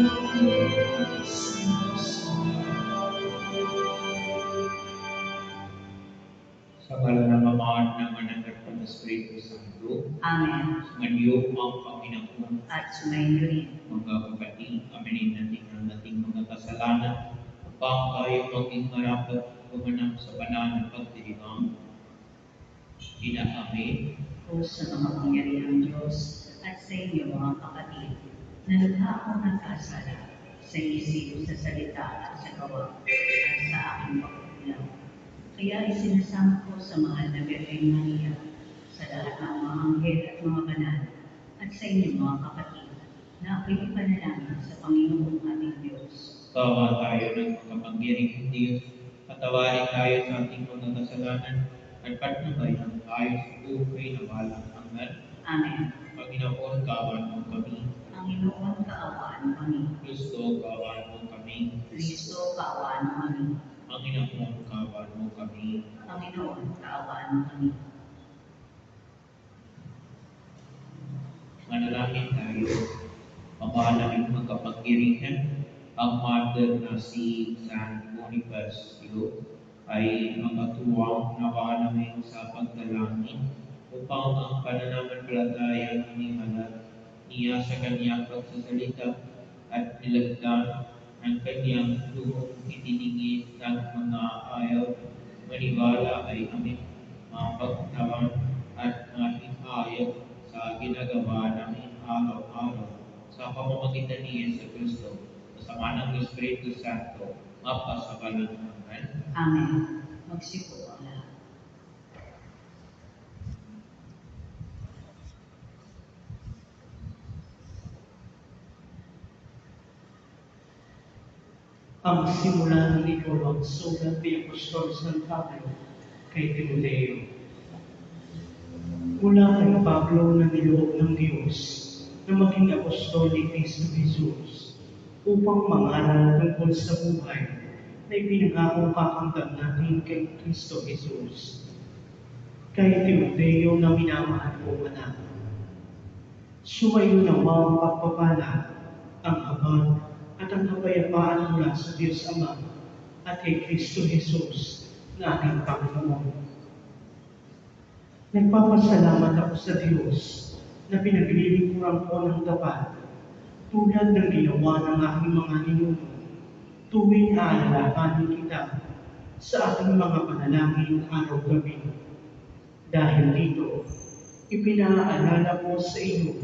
Sa ngalan ng Ama at ng Anak at ng Espiritu Santo. Amen. Sumainyo ang Panginoon. At sumainyo rin. Mga kapatid, aminin natin ang ating mga kasalanan upang tayo maging marapat gumanap sa banal na pagdiriwang. Amen. O sa mga pangyarihang Diyos at sa inyo mga kapatid, nalugha akong nagkasala sa isip, sa salita at sa gawa at sa aking pagkukulang. Kaya isinasama ko sa mahal na Birhen Maria, sa lahat ng mga anghel at mga banal, at sa inyo mga kapatid, na ako'y ipanalangin sa Panginoong ating Diyos. Kawa tayo ng makapangyarihang Diyos, patawarin tayo sa ating mga kasalanan, at patnubayan tayo sa buhay na walang hanggan. Amen. Panginoon, kaawaan mo kami. Panginoon, kaawaan mo kami. Kristo, kaawaan mo kami. Kristo, kaawaan mo kami. Panginoon, kaawaan mo kami. Panginoon, kaawaan mo kami. Manalangin tayo. Ama naming makapangyarihan, ang mother na si San Bonifacio ay makatuwang nawa namin sa pagdalangin upang ang pananampalataya inihalat niya sa kanyang pagsasalita at nilagdan ng kanyang lubong itiningin ng mga ayaw maniwala ay aming mapagtawan at mahihayag sa ginagawa namin araw-araw sa pamamagitan ni Yesu Cristo, kasama ng Espiritu Santo, mapasakalan hanggan. Amen. Magsipo ang lahat. Ang simula ng ikalawang sulat ni Apostol San Pablo kay Timoteo. Mula kay Pablo na niloob ng Diyos na maging apostol ni Cristo Jesus upang mangaral tungkol sa buhay na ipinangakong kakamtan natin kay Cristo Jesus. Kay Timoteo na minamahal kong anak, sumayo nawa ang pagpapala, ang habag at ang kapayapaan mula sa Diyos Ama at kay Cristo Jesus na ating Panginoon. Nagpapasalamat ako sa Diyos na pinaglilingkuran ko ng tapat tulad ng ginawa ng aking mga ninuno tuwing aalalahanin kita sa aking mga panalangin araw-gabi. Dahil dito, ipinaalala ko sa iyo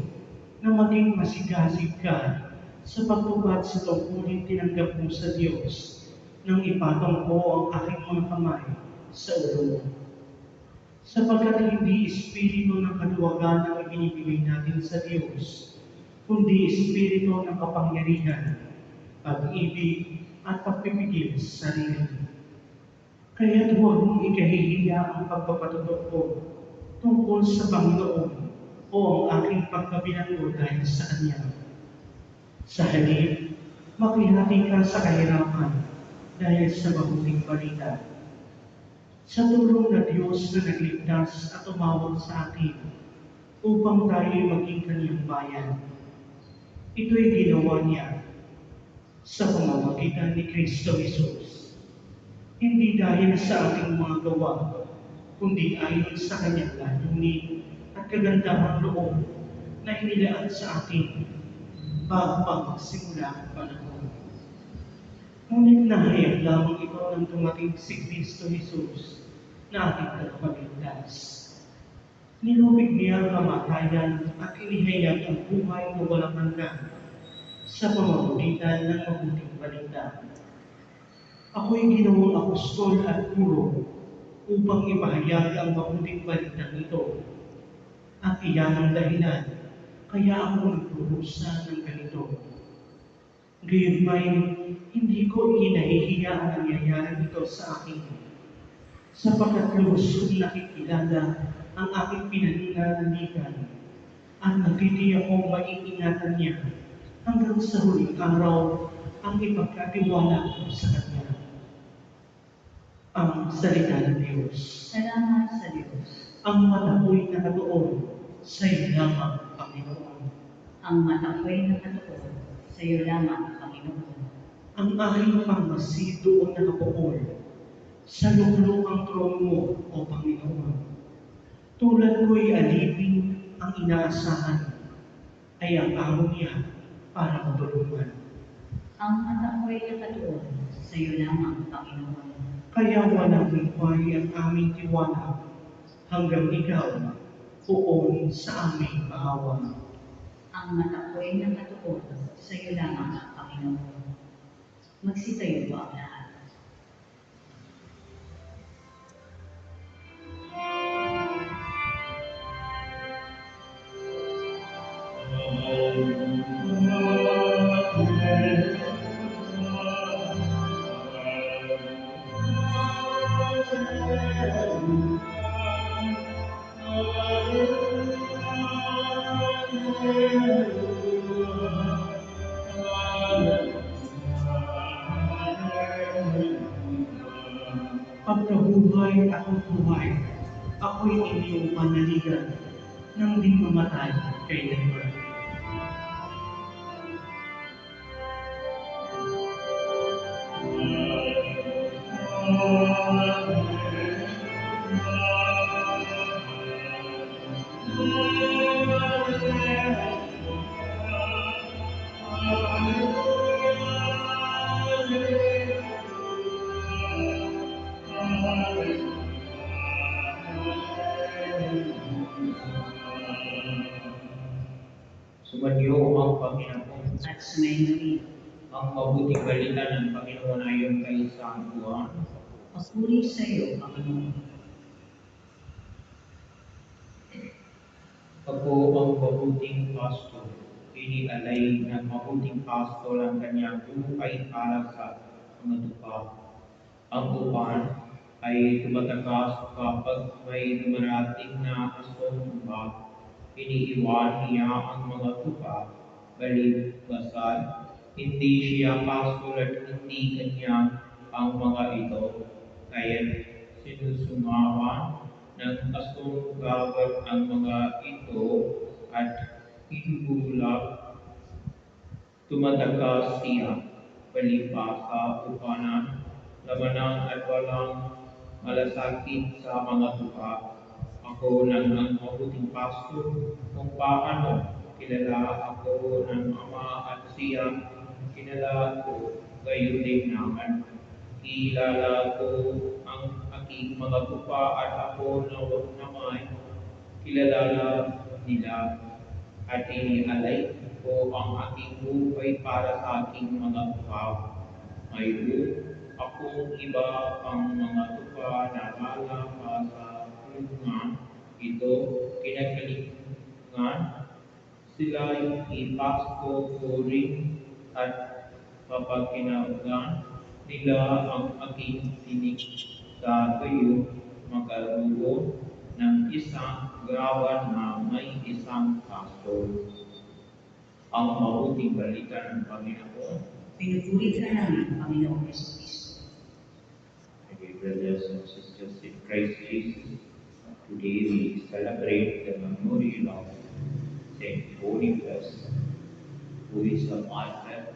na maging masigasig ka sa pagtupad sa tungkulin tinanggap mo sa Diyos nang ipatong ko ang aking mga kamay sa ulo mo. Sapagkat hindi espiritu ng kaluwagan ang ibinibigay natin sa Diyos, kundi espiritu ng kapangyarihan, pag-ibig at pagpipigil sa sarili. Kaya't huwag mong ikahihiya ang pagpapatutok ko tungkol sa Panginoon o ang aking pagkabilango dahil sa Kanya. Sa halip, makihati ka sa kahirapan dahil sa mabuting balita. Sa tulong na Diyos na nagligtas at tumawag sa atin upang tayo maging Kanyang bayan. Ito'y ginawa niya sa pamamagitan ni Cristo Jesus. Hindi dahil sa ating mga gawa, kundi ayon sa Kanyang layunin at kagandahang loob na inilaan sa atin bago pa magsimula ang panahon. Ngunit nahayag lamang ito nang dumating si Cristo Jesus na ating tagapagligtas. Nilubig niya ang kamatayan at inihayag ang buhay na walang hanggan sa pamamagitan ng mabuting balita. Ako'y ginawang apostol at guro upang ipahayag ang mabuting balita nito. At iyan ang dahilan kaya ako nagdurusa ng ganito. Gayunmay, hindi ko inahihiya ang nangyayari ito sa akin, sapagkat lubos nakikilala ang aking pinananaligan at nagtitiyak kong maiingatan niya hanggang sa huling araw ang ipagkatiwala ko sa Kanya. Ang salita ng Diyos. Salamat sa Diyos. Ang matakoy na katuon sa iyo lamang, Panginoon. Ang matakoy na katuon sa Sa iyo lamang, Panginoon. Ang aking pangmasid doon nakapukol sa luklukang trono mo, O Panginoon. Tulad ko'y alipin ang inaasahan, ay ang amo niya para matulungan. Ang mata ko'y nakatuon sa iyo lamang, Panginoon. Kaya walang humpay ang aming tiwala hanggang ikaw poon sa aming kahawa. Ang mata ko'y nakatuon sa iyo lamang, Panginoon. Magsitayo po ang lahat. Pagkabuhay akong buhay, ako'y inyong panaligan nang di mamatay kailanman. Sumadio ang Panginoon. At sumayin Ang mabuting balita ng Panginoon ayon kay San Juan. papuri sa iyo, Panginoon. Ako ang mabuting pastor. Inialay ng mabuting pastor ang kanyang buhay para sa mga tupa. Ang upan ay tumatakas kapag may dumarating na asong tupa. Iniiwan niya ang mga tupa, balibasan. Hindi siya pastor at hindi kanya ang mga ito. Kaya sinusungawan ng asong gawat ang mga ito at inubulag. Tumatakas siya, palibasa, upanan, labanan at walang malasakit sa mga tupa. Ako ng ang mabuting pastor kung paano kilala ako ng Ama at siya kilala ko, gayon din naman. Kilala ko ang aking mga tupa at ako naman kilala nila at inialay ko ang aking buhay para sa aking mga tupa. Mayroon akong iba pang mga tupa na lalapa sa kulungan. Ito kinagalingan sila ipasok ko rin at kapag kinaugan nila ang aking tinig sa tuyo, magkaroon ng isang gawa na may isang pastor. Ang mabuting balita ng Panginoon. Pinupuri ka namin, Panginoong Yesu-Kristo. My dear brothers and sisters in Christ Jesus, today we celebrate the memorial of Saint Boniface, who is a martyr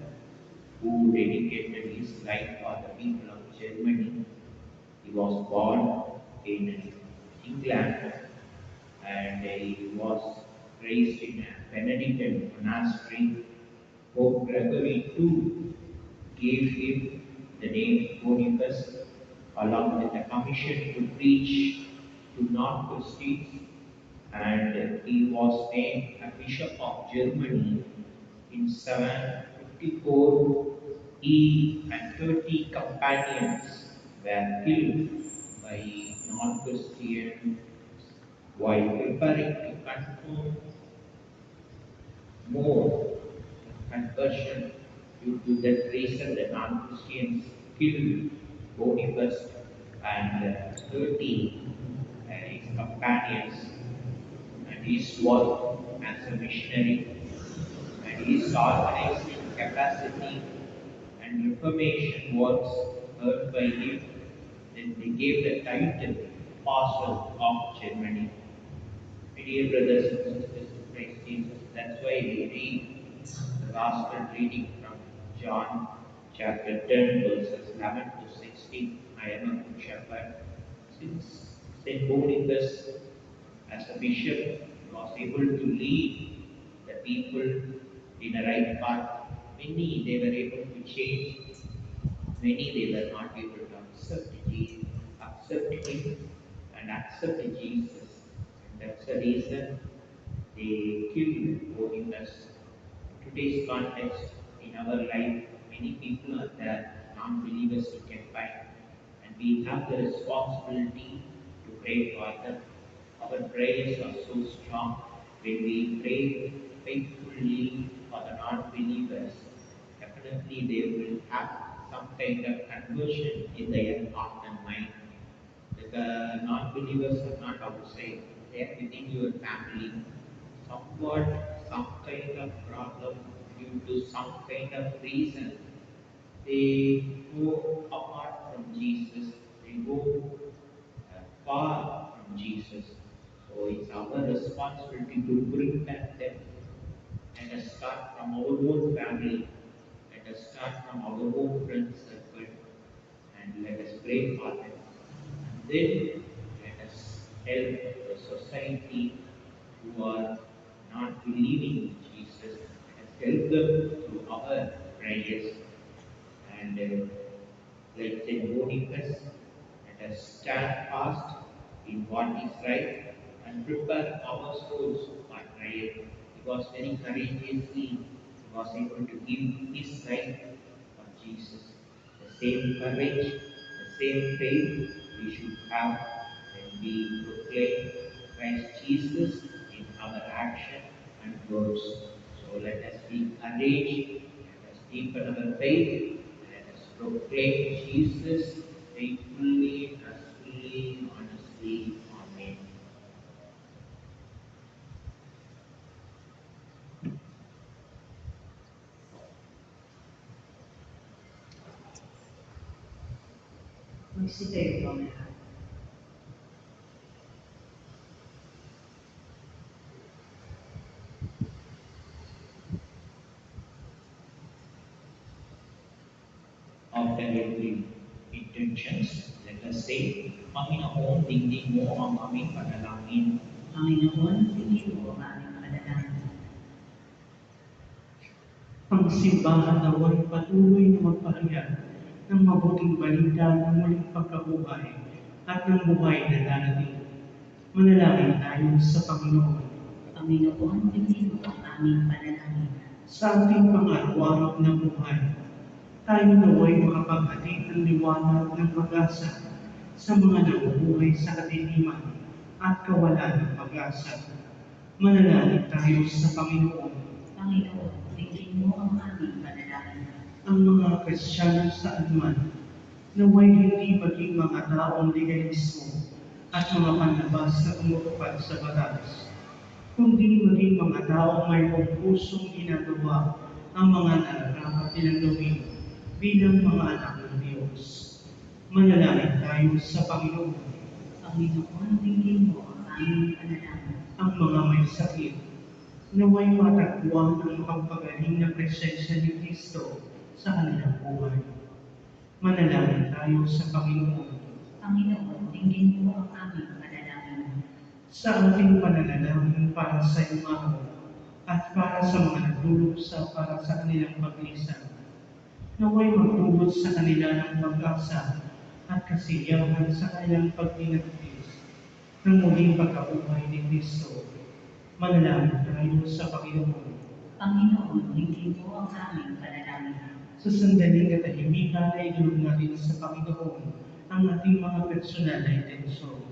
who dedicated his life for the people of Germany. He was born in England and he was raised in a Benedictine monastery. Pope Gregory II gave him the name Boniface along with a commission to preach to non-Christians, and he was named a bishop of Germany in 754. He and 30 companions were killed by non-Christians while preparing to confirm more conversion. Due to that reason, the non-Christians killed Boniface and 30 his companions, and his work as a missionary and his organizing capacity and reformation works heard by him. Then they gave the title Apostle of Germany. My dear brothers and sisters in Christ Jesus, that's why we read the Gospel reading from John chapter 10, verses 11 to 16. I am a good shepherd. Since St. Boniface, as a bishop, was able to lead the people in a right path, many they were able to change, many they were not able to accept him and accept Jesus. And that's the reason they killed Boniface. In today's context, in our life, many people are there, non-believers we can find, and we have the responsibility to pray for them. Our prayers are so strong when we pray faithfully for the non-believers. Definitely, they will have some kind of conversion in their heart and mind. The non-believers are not outside; they are within your family. Somewhat, some kind of problem due to some kind of reason, they go apart from Jesus. They go far from Jesus. So it's our responsibility to bring back them. Let us start from our own family. Let us start from our own friend circle. And let us pray for them. And then let us help the society who are not believing in Jesus. Let us help them through our prayers. And like Saint Boniface, let us stand fast in what is right and prepare our souls for prayer. He was very courageously, he was able to give his life for Jesus. The same courage, the same faith we should have when we proclaim Christ Jesus in our action and words. So let us be courageous, let us deepen our faith, let us proclaim Jesus faithfully, trustfully, honestly. Amen. Magsitayo po ang lahat. After every intentions, let us say, Panginoon, tingin mo ang aming panalangin. Panginoon, tingin mo ang aming panalangin. Ang simbahan naway patuloy na magpahayag ng mabuting balita ng muling pagkabuhay at ng buhay na darating. Manalangin tayo sa Panginoon. Panginoon, tingin mo ang aming panalangin. Sa ating pang-araw-araw na buhay, tayo naway makapaghatid ng liwanag ng pag-asa sa mga nabubuhay sa kadiliman at kawalan ng pag-asa. Manalangin tayo sa Panginoon. Panginoon, tingin mo ang aming panalangin. Ang mga Kristiyano saan man, naway hindi maging mga taong legalismo at mga panlabas na tumutupad sa batas, kundi maging mga taong mayroong pusong ginagawa ang mga nararapat nilang gawin bilang mga anak ng Diyos. Manalangin tayo sa Panginoon. Panginoon, tingin mo ang aming panalangin. Ang mga may sakit, naway matagpuan ang mapagpagaling na presensya ni Kristo sa kanilang buhay. Manalangin tayo sa Panginoon. Panginoon, tingin mo ang aming panalangin. Sa ating pananalangin para sa imaho at para sa mga nagduluksa para sa kanilang paglisan, naway magdulot sa kanila ng pag-asa at kasiyahan sa kanilang pagtinagpis ng muling pagkabuhay ni Kristo. Manalangin tayo sa Panginoon. Panginoon, tingin mo ang aming panalangin. Sa sandaling katahimikan ay ilog natin sa Panginoon ang ating mga personal na intensyon.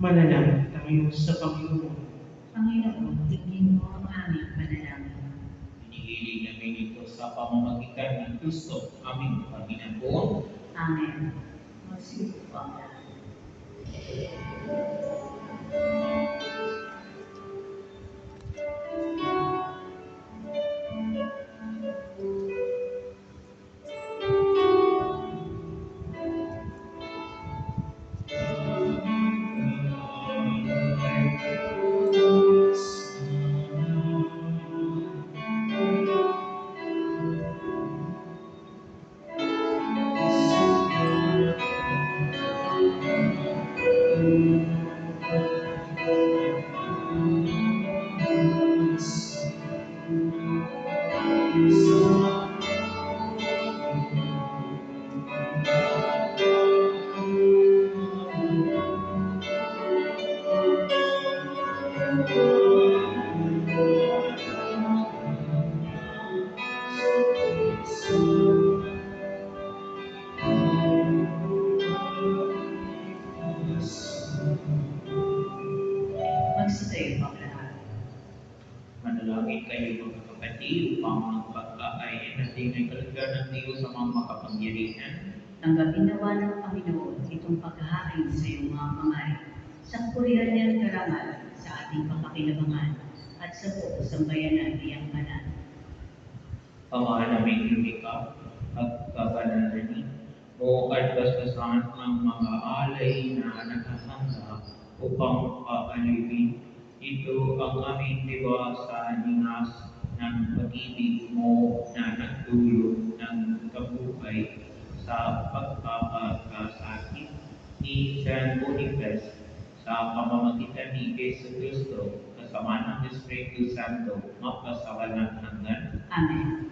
Manalangin tayo sa Panginoon. Panginoon, tingin mo ang aming panalangin. Hinihiling namin ito sa pamamagitan ng Kristo, aming Panginoon. Amen. Magsiupo po ang lahat. Manalangin kayo mga kapatid upang ang pagkakain natin ay kalagyan ng Diyos sa mga makapangyarihan. Tanggapin nawa ng Panginoon itong paghahain sa iyong mga kamay, sa purihan niyang karangal sa ating kapakinabangan, at sa buong sambayanan niyang banal. Ama naming lumikha at kabanalani mo at bastasan ang mga alay na nakahanda upang paalipin. Ito ang aming diwa sa dinas ng pag-ibig mo na nagdulot ng kabuhay sa pagpapakasakit ni San Boniface sa pamamagitan ni Yesu Cristo kasama ng Espiritu Santo magpasawalang hanggan. Amen.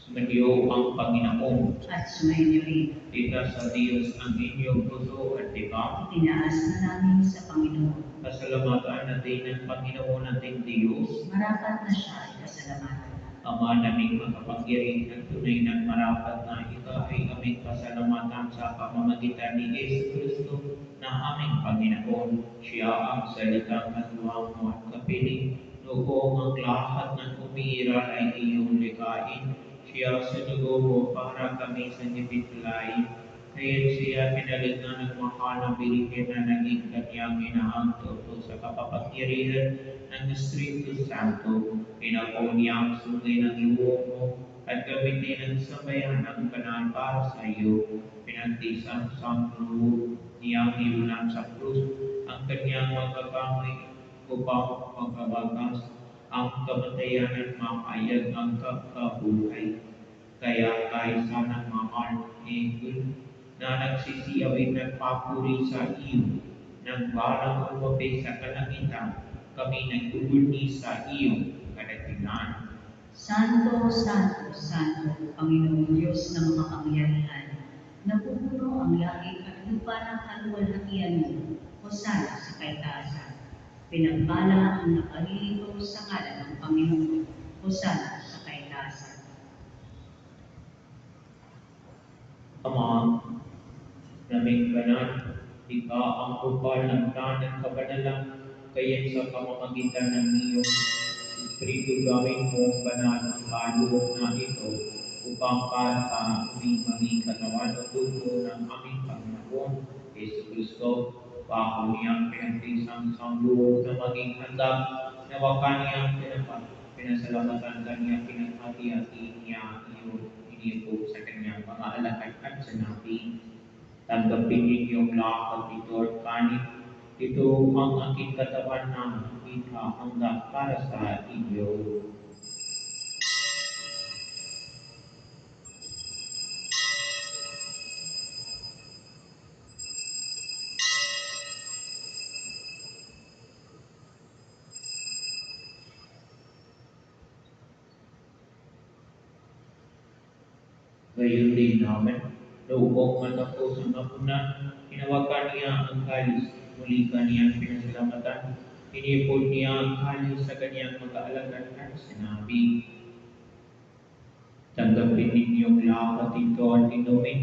Sumayo ang Panginoon. At sumayin niyo rin. Ika sa Diyos ang inyong puso at diba. Itinaas na namin sa Panginoon. Pasalamatan natin ang Panginoon nating Diyos. Marapat na siya ay pasalamatan. Ama naming makapangyarihan, tunay ng marapat na ika ay aming pasalamatan sa pamamagitan ni Yesu Cristo na aming Panginoon. Siya ang salitang katuwang mo at kapiling. Noong ang lahat ng umiiral ay iyong likain. Siya sa dugo mo para kami sa nibitlain. Kaya siya pinalignan ng mahal na Birhen na naging kanyang inaangkot sa kapapangyarihan ng Espiritu Santo. Pinako niya ang sungay ng luho mo at gamitin ang sabayan ng banal para sa iyo. Pinagtisan sa luho niyang nilunan sa krus ang kanyang mga kamay upang magkawagas ang kamatayan at mapayag ang kabuhay. Kaya kahit sana mahal Engel na nagsisiyawin at papuri sa iyo, nang balang umapi sa kalangitan, kami nagbubulti sa iyong kadakilaan. Santo, Santo, Santo, Panginoon Diyos na makapangyarihan, napupuno ang langit at lupa ng kaluwalhatian mo, Hosana sa kaitaasan. Pinagbala ang nakalilito sa ngalan ng Panginoon, Hosana sa kaitaasan. Ama, naming banal, ika ang upal ng tanang kabanalang, kaya sa pamamagitan ng iyong Espiritu gawin mo banal ang kaloob na ito upang para sa aming maging katawan at dugo ng aming Panginoon Yesu Cristo. Bako niyang pinagtisang luho na maging handang na wakan niyang pinasalamatan kanyang pinaghati-hati niya iyon inipo sa kanyang mga alakad at sinabi, tanggapin ninyong lahat ito at kanin. Ito ang aking katawan na ikahanda para sa inyo. Gayon din naman, noong matapos ang hapunan, hinawakan niya ang kalis, muli kaniyang pinasalamatan, inipon niya ang kalis sa kaniyang mag-aalagad at sinabi, tanggapin ninyong lahat ito at inumin.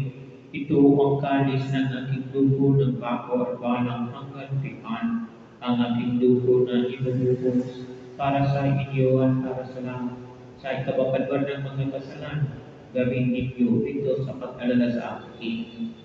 Ito ang kalis ng aking dugo ng bako at balang hanggang tipan, ang aking dugo na ibubuhos para sa inyo at para sa lahat, sa ikababadwar ng mga kasalanan. Gawin ninyo ito sa pag-alala sa akin.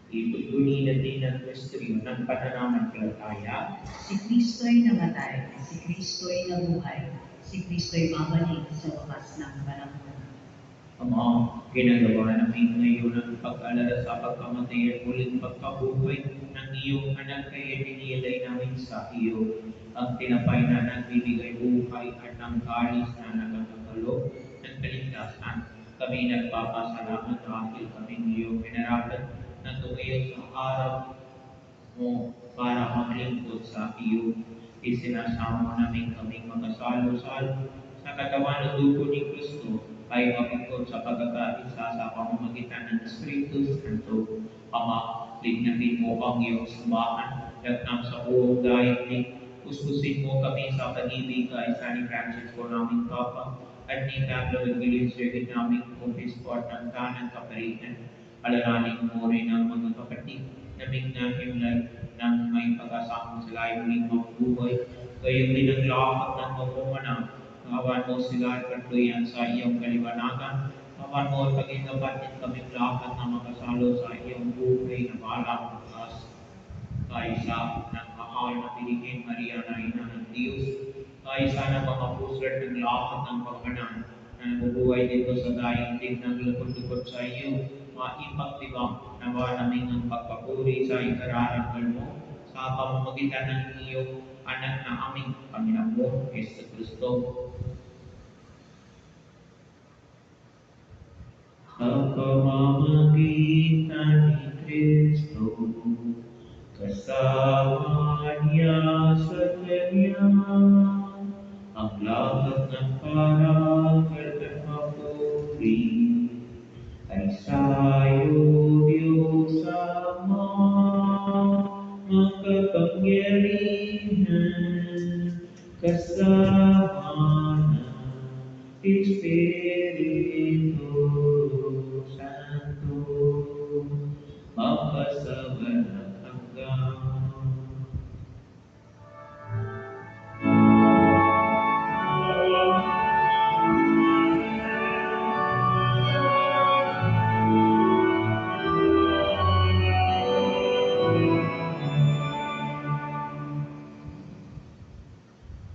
Itutuloy natin ang misteryo ng pananampalataya. Si Kristo'y namatay, si Kristo'y nabuhay, si Kristo'y babalik sa wakas ng panahon. Ama, ginagawa namin ngayon ang pag-alala sa pagkamatay at muling pagkabuhay ng iyong anak, kaya dinilay namin sa iyo ang tinapay na nagbibigay buhay at ang kalis na nagkakalo ng kaligtasan. Kami nagpapasalamat dahil kami iyong pinarapat na tumayo sa araw mo para maglingkod sa iyo. Isinasama namin kaming magkasalo-salo sa katawan at dugo ni Kristo ay mapikot sa pagkakaisa sa pamamagitan ng Espiritu Santo. Ama, lignatin mo ang iyong sambahan at nang sa buong daigdig Puspusin mo kami sa pag-ibig kay San Francis po naming Papa at ni Pablo Virgilio Sir naming Obispo at ng Tanang Kaparitan. Alalahanin mo rin ang mga kapatid na himlay ng may pag-asang sila ay muling mabubuhay. Gayon din ang lahat ng mapumanang. Kawan mo sila at katluyan sa iyong kaliwanagan. Kawan mo at pag-ingapat din kaming lahat na makasalo sa iyong buhay na balang bukas. Kaisa ng mahal na Birhen Maria na Ina ng Diyos, kaisa ng mga pusat ng lahat ng pagkanan na nabubuhay dito sa daigdig ng lukod-lukod sa iyo, maipagtibang na ba namin ang pagpapuri sa ikararangal mo sa pamamagitan ng iyong anak na aming Panginoon, Yesu Kristo. Sa pamamagitan ni Kristo, kasama niya sa Kanya, ang lahat ng parangal at papuri ay sa'yo, Diyos Ama, makapangyarihan, kasama ng Espiritu Santo, magpasawalang hanggan.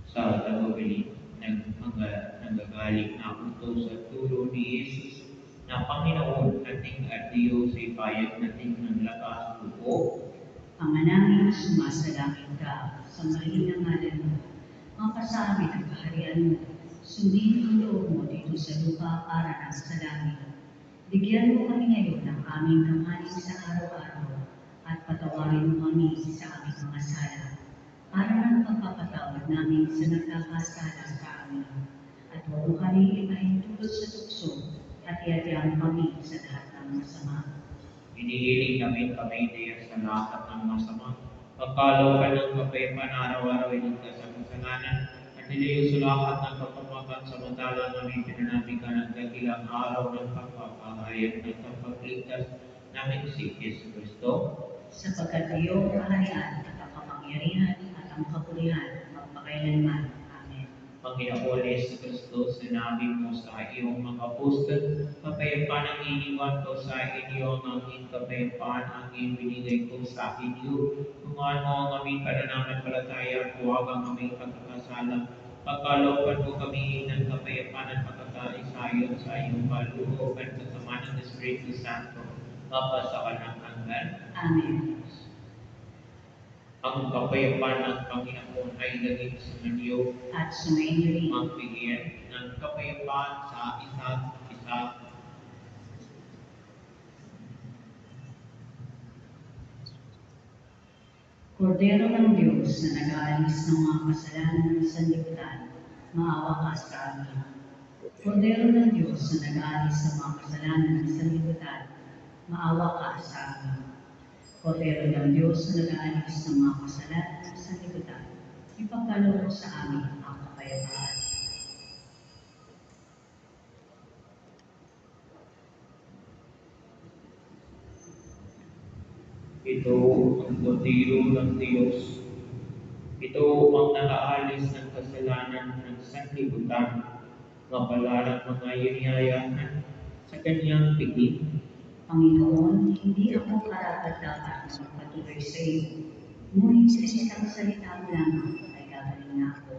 Sa tagabili nagagaling na utos sa turo ni Jesus na Panginoon nating at Diyos ay bayad nating ng lakas loob. Ama namin, sumasalangit ka, sambahin ang ngalan mo, mapasabi ang kaharian mo, sundin ang loob mo dito sa lupa para ng sa langit. Bigyan mo kami ngayon ng aming kamanin sa araw-araw at patawarin mo kami sa aming mga sala para ng pagpapatawad namin sa nagkakasala sa amin. At huwag mo kami ipahintulot sa tukso at iadya mo kami sa lahat ng masama. Hinihiling namin kami diyan sa lahat ng masama. Pagkalooban ng kapayapaan araw-araw ay ligtas sa kasalanan at nilayo sa lahat ng kapapatan samantalang namin pinanamig ka ng dakilang araw ng pagpapahayag ng kapagligtas namin si Yesu Kristo. Sapagkat iyong kaharian at ang kapangyarihan at ang kapulihan magpakailanman. Amen. Panginoon Yesu Kristo, sinabi mo sa iyong mga apostol, kapayapaan ang iniwan ko sa inyo, ang aking kapayapaan ang ibinigay ko sa inyo. Tumahan mo ang aming pananampalataya, huwag ang aming pagkakasala. Pagkalooban mo kami ng kapayapaan at pagkakaisayon sa iyong kalooban kasama ng Espiritu Santo, mapasawalang hanggan. Amen. Ang kapayapaan ng Panginoon ay laging sumanyo At sumainyo rin. magbigay ng kapayapaan sa isa't isa. Kordero ng Diyos na nag-aalis ng mga kasalanan ng sanlibutan, maawa ka sa amin. Kordero ng Diyos na nag-aalis ng mga kasalanan ng sanlibutan, maawa ka sa amin. Kordero ng Diyos na nag-aalis ng mga kasalanan ng sanlibutan, ipagkaloob sa amin ang kapayapaan. Ito ang kordero ng Diyos. Ito ang nakaalis ng kasalanan ng sanlibutan. Mapalaran mga yuniyayahan sa kanyang piging. Panginoon, hindi ako karapat-dapat na magpatuloy sa iyo, ngunit sa isang salita mo lamang ay gagaling na ako.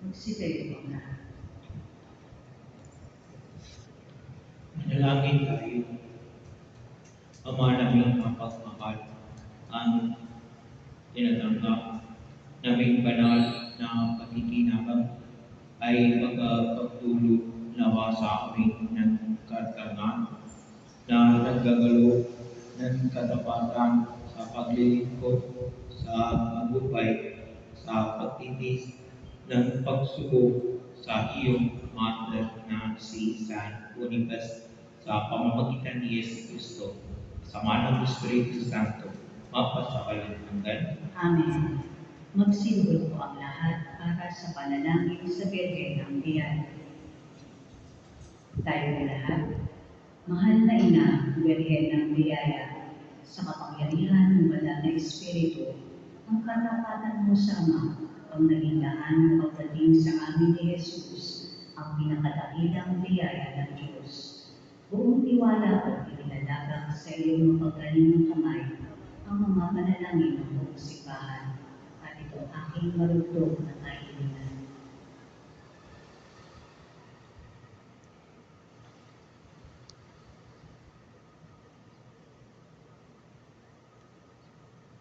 Magsitayo po ang lahat. Manalangin tayo. Ama naming mapagmahal, ang tinatanggap naming banal na pakikinabang ay pagpagtulog nawa sa amin ng katangan na naggagalo ng katapatan sa paglilingkod sa magubay sa pagtitis ng pagsubok sa iyong mother na si San Boniface sa pamamagitan ni Yesu Cristo, sama ng Espiritu Santo, mapasakalan hanggan. Amen. Magsimbol po ang lahat para sa panalangin sa Birhen ng Biyaya. Tayo na lahat. Mahal na Ina, Birhen ng Biyaya, sa kapangyarihan ng Banal na Espiritu, ang katapatan mo sa Ama, ang naging daan ng pagdating sa amin ni Jesus, ang pinakadakilang biyaya ng Diyos. Buong tiwala ko ipinalagak sa iyong mapagaling ng kamay ang mga panalangin ng buong simbahan, at ito aking marugtog na kahilingan.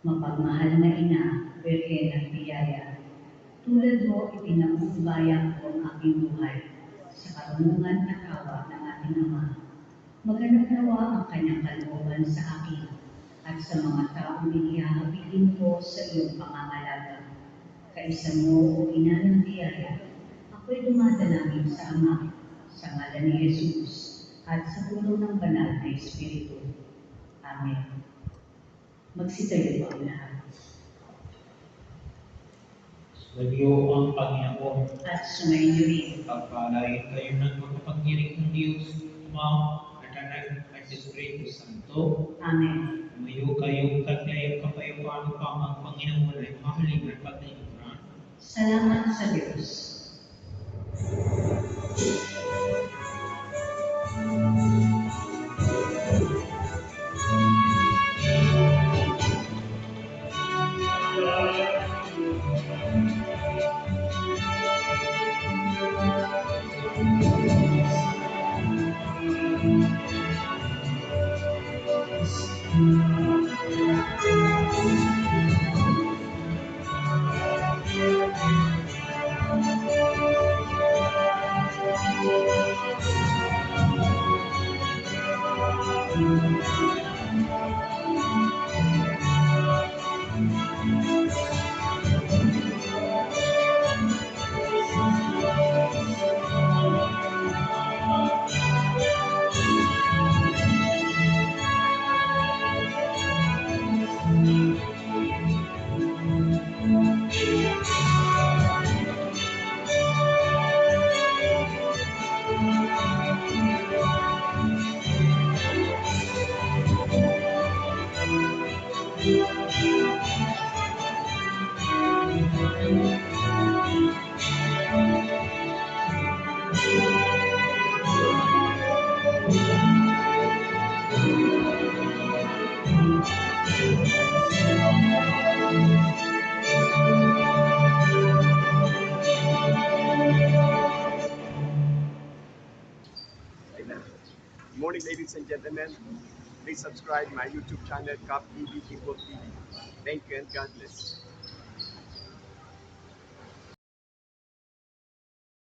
Mapagmahal na Ina, Birhen ng Biyaya, tulad mo ipinagbubayang ko ang aking buhay sa karunungan at awa ng ating Ama. Maganap nawa ang kanyang kalooban sa akin at sa mga taong inihahabilin ko sa iyong pangangalaga. Kaisa mo, O Ina ng Biyaya, ako'y dumadalangin sa Ama, sa ngalan ni Jesus, at sa tulong ng Banal na Espiritu. Amen. Magsitayo po ang lahat. Sumayo ang Panginoon. At sumainyo rin. Pagpalain kayo ng makapangyarihang Diyos, Ama, at Anak, at Espiritu Santo. Amen. Sumayo kayong taglay ang kapayapaan upang ang Panginoon ay mahalin at paglingkuran. Salamat sa Diyos. Amen. Good morning, ladies and gentlemen. Please subscribe my YouTube channel, Cap TV, People TV. Thank you and God bless.